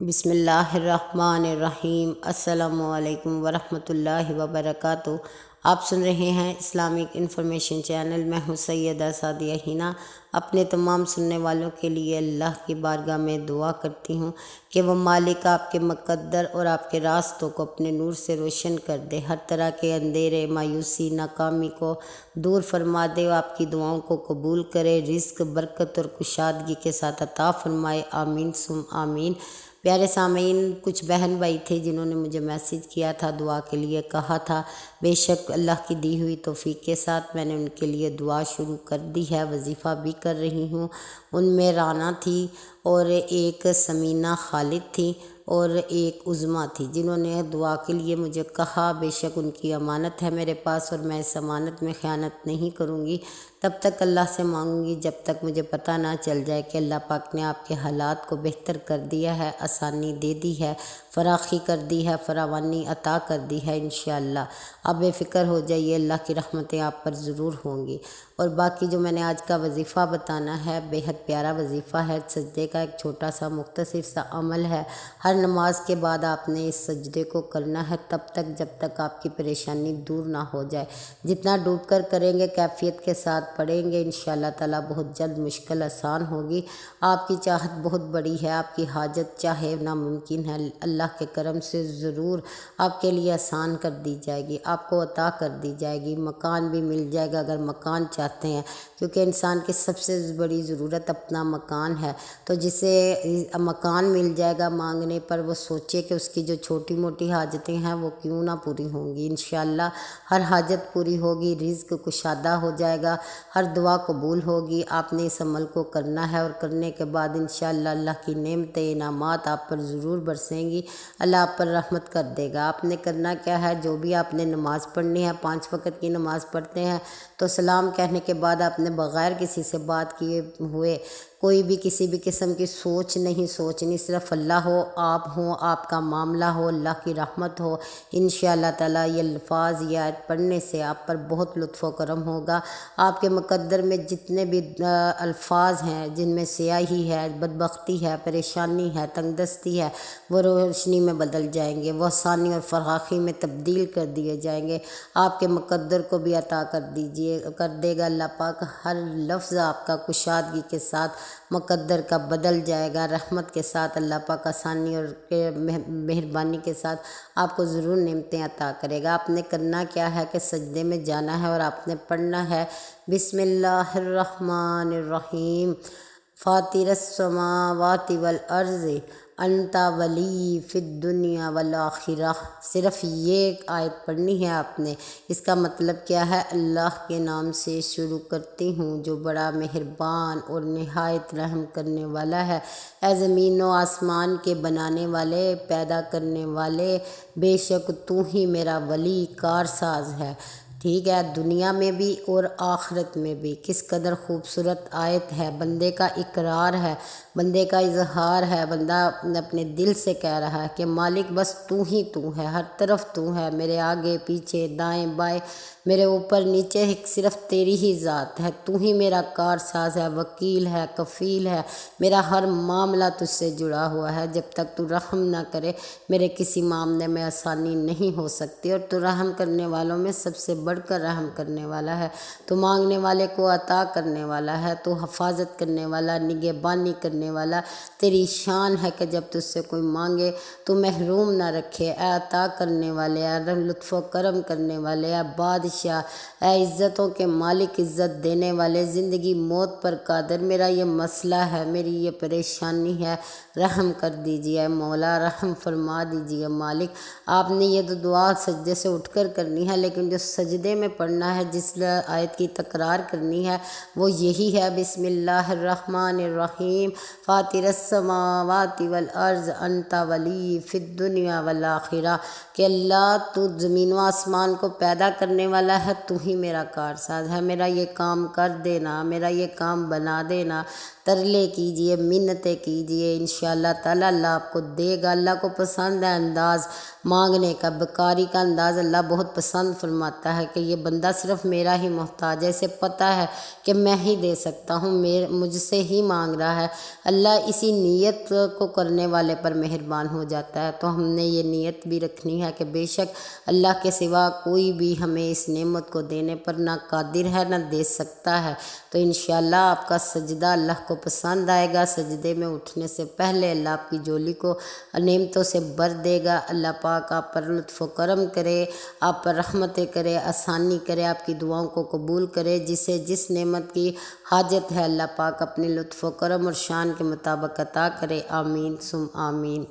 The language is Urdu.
بسم اللہ الرحمن الرحیم۔ السلام علیکم ورحمۃ اللہ وبرکاتہ۔ آپ سن رہے ہیں اسلامک انفارمیشن چینل۔ میں ہوں سیدہ سعدیہ ہینا۔ اپنے تمام سننے والوں کے لیے اللہ کی بارگاہ میں دعا کرتی ہوں کہ وہ مالک آپ کے مقدر اور آپ کے راستوں کو اپنے نور سے روشن کر دے، ہر طرح کے اندھیرے، مایوسی، ناکامی کو دور فرما دے، اور آپ کی دعاؤں کو قبول کرے، رزق، برکت اور کشادگی کے ساتھ عطا فرمائے۔ آمین ثم آمین۔ پیارے سامعین، کچھ بہن بھائی تھے جنہوں نے مجھے میسیج کیا تھا، دعا کے لیے کہا تھا۔ بے شک اللہ کی دی ہوئی توفیق کے ساتھ میں نے ان کے لیے دعا شروع کر دی ہے، وظیفہ بھی کر رہی ہوں۔ ان میں رانا تھی اور ایک سمینہ خالد تھی اور ایک عظمیٰ تھی، جنہوں نے دعا کے لیے مجھے کہا۔ بے شک ان کی امانت ہے میرے پاس، اور میں اس امانت میں خیانت نہیں کروں گی۔ تب تک اللہ سے مانگوں گی جب تک مجھے پتہ نہ چل جائے کہ اللہ پاک نے آپ کے حالات کو بہتر کر دیا ہے، آسانی دے دی ہے، فراخی کر دی ہے، فراوانی عطا کر دی ہے انشاءاللہ۔ آپ بے فکر ہو جائیے، اللہ کی رحمتیں آپ پر ضرور ہوں گی۔ اور باقی جو میں نے آج کا وظیفہ بتانا ہے، بیحد پیارا وظیفہ ہے، سجدے کا ایک چھوٹا سا مختصر سا عمل ہے۔ ہر نماز کے بعد آپ نے اس سجدے کو کرنا ہے، تب تک جب تک آپ کی پریشانی دور نہ ہو جائے۔ جتنا ڈوب کر کریں گے، کیفیت کے ساتھ پڑھیں گے، انشاءاللہ تعالیٰ بہت جلد مشکل آسان ہوگی۔ آپ کی چاہت بہت بڑی ہے، آپ کی حاجت چاہے ناممکن ہے، اللہ کے کرم سے ضرور آپ کے لیے آسان کر دی جائے گی، آپ کو عطا کر دی جائے گی۔ مکان بھی مل جائے گا اگر مکان چاہتے ہیں، کیونکہ انسان کی سب سے بڑی ضرورت اپنا مکان ہے۔ تو جسے مکان مل جائے گا مانگنے پر، وہ سوچے کہ اس کی جو چھوٹی موٹی حاجتیں ہیں وہ کیوں نہ پوری ہوں گی۔ انشاءاللہ ہر حاجت پوری ہوگی، رزق کشادہ ہو جائے گا، ہر دعا قبول ہوگی۔ آپ نے اس عمل کو کرنا ہے، اور کرنے کے بعد انشاءاللہ اللہ کی نعمتیں، انعامات آپ پر ضرور برسیں گی، اللہ آپ پر رحمت کر دے گا۔ آپ نے کرنا کیا ہے، جو بھی آپ نے نماز پڑھنی ہے، 5 وقت کی نماز پڑھتے ہیں تو سلام کہنے کے بعد آپ نے بغیر کسی سے بات کیے ہوئے کوئی بھی کسی بھی قسم کی سوچ نہیں سوچنی، صرف اللہ ہو، آپ ہوں، آپ کا معاملہ ہو، اللہ کی رحمت ہو۔ انشاءاللہ تعالیٰ یہ الفاظ، یہ آیت پڑھنے سے آپ پر بہت لطف و کرم ہوگا۔ آپ کے مقدر میں جتنے بھی الفاظ ہیں، جن میں سیاہی ہے، بدبختی ہے، پریشانی ہے، تنگ دستی ہے، وہ روشنی میں بدل جائیں گے، وہ آسانی اور فراخی میں تبدیل کر دیے جائیں گے۔ آپ کے مقدر کو بھی عطا کر دے گا اللہ پاک۔ ہر لفظ آپ کا کشادگی کے ساتھ مقدر کا بدل جائے گا، رحمت کے ساتھ اللہ پاک آسانی اور مہربانی کے ساتھ آپ کو ضرور نعمتیں عطا کرے گا۔ آپ نے کرنا کیا ہے کہ سجدے میں جانا ہے، اور آپ نے پڑھنا ہے بسم اللہ الرحمن الرحیم، فاطر السماوات والارض انت ولی فی الدنیا والآخرہ۔ صرف یہ آیت پڑھنی ہے آپ نے۔ اس کا مطلب کیا ہے، اللہ کے نام سے شروع کرتی ہوں جو بڑا مہربان اور نہایت رحم کرنے والا ہے۔ اے زمین و آسمان کے بنانے والے، پیدا کرنے والے، بے شک تو ہی میرا ولی کارساز ہے۔ ٹھیک ہے، دنیا میں بھی اور آخرت میں بھی۔ کس قدر خوبصورت آیت ہے، بندے کا اقرار ہے، بندے کا اظہار ہے۔ بندہ اپنے دل سے کہہ رہا ہے کہ مالک بس تو ہی تو ہے، ہر طرف تو ہے، میرے آگے پیچھے دائیں بائیں، میرے اوپر نیچے، صرف تیری ہی ذات ہے۔ تو ہی میرا کارساز ہے، وکیل ہے، کفیل ہے، میرا ہر معاملہ تجھ سے جڑا ہوا ہے۔ جب تک تو رحم نہ کرے میرے کسی معاملے میں آسانی نہیں ہو سکتی، اور تو رحم کرنے والوں میں سب سے بڑھ کر رحم کرنے والا ہے۔ تو مانگنے والے کو عطا کرنے والا ہے، تو حفاظت کرنے والا، نگہبانی کرنے والا۔ تیری شان ہے کہ جب تجھ سے کوئی مانگے تو محروم نہ رکھے۔ اے عطا کرنے والے، اے لطف و کرم کرنے والے، اے بادشاہ، اے عزتوں کے مالک، عزت دینے والے، زندگی موت پر قادر، میرا یہ مسئلہ ہے، میری یہ پریشانی ہے، رحم کر دیجیے مولا، رحم فرما دیجیے مالک۔ آپ نے یہ تو دعا سجدے سے اٹھ کر کرنی ہے، لیکن جو سجدے میں پڑھنا ہے، جس آیت کی تکرار کرنی ہے، وہ یہی ہے بسم اللہ الرحمن الرحیم، فاطر السماوات والارض انت ولی فی الدنیا والآخرہ، کہ اللہ تو زمین و آسمان کو پیدا کرنے والا ہے، تو ہی میرا کارساز ہے، میرا یہ کام کر دینا، میرا یہ کام بنا دینا، ترلے کیجئے، منتیں کیجئے، انشاءاللہ تعالیٰ اللہ آپ کو دے گا۔ اللہ کو پسند ہے انداز مانگنے کا، بکاری کا انداز اللہ بہت پسند فرماتا ہے کہ یہ بندہ صرف میرا ہی محتاج ہے، اسے پتہ ہے کہ میں ہی دے سکتا ہوں، مجھ سے ہی مانگ رہا ہے۔ اللہ اسی نیت کو کرنے والے پر مہربان ہو جاتا ہے۔ تو ہم نے یہ نیت بھی رکھنی ہے کہ بے شک اللہ کے سوا کوئی بھی ہمیں اس نعمت کو دینے پر نہ قادر ہے نہ دے سکتا ہے۔ تو انشاءاللہ آپ کا سجدہ اللہ کو پسند آئے گا۔ سجدے میں اٹھنے سے پہلے اللہ آپ کی جھولی کو نعمتوں سے بھر دے گا۔ اللہ پاک آپ پر لطف و کرم کرے، آپ پر رحمتیں کرے، آسانی کرے، آپ کی دعاؤں کو قبول کرے۔ جسے جس نعمت کی حاجت ہے اللہ پاک اپنے لطف و کرم اور شان کے مطابق عطا کرے۔ آمین ثم آمین۔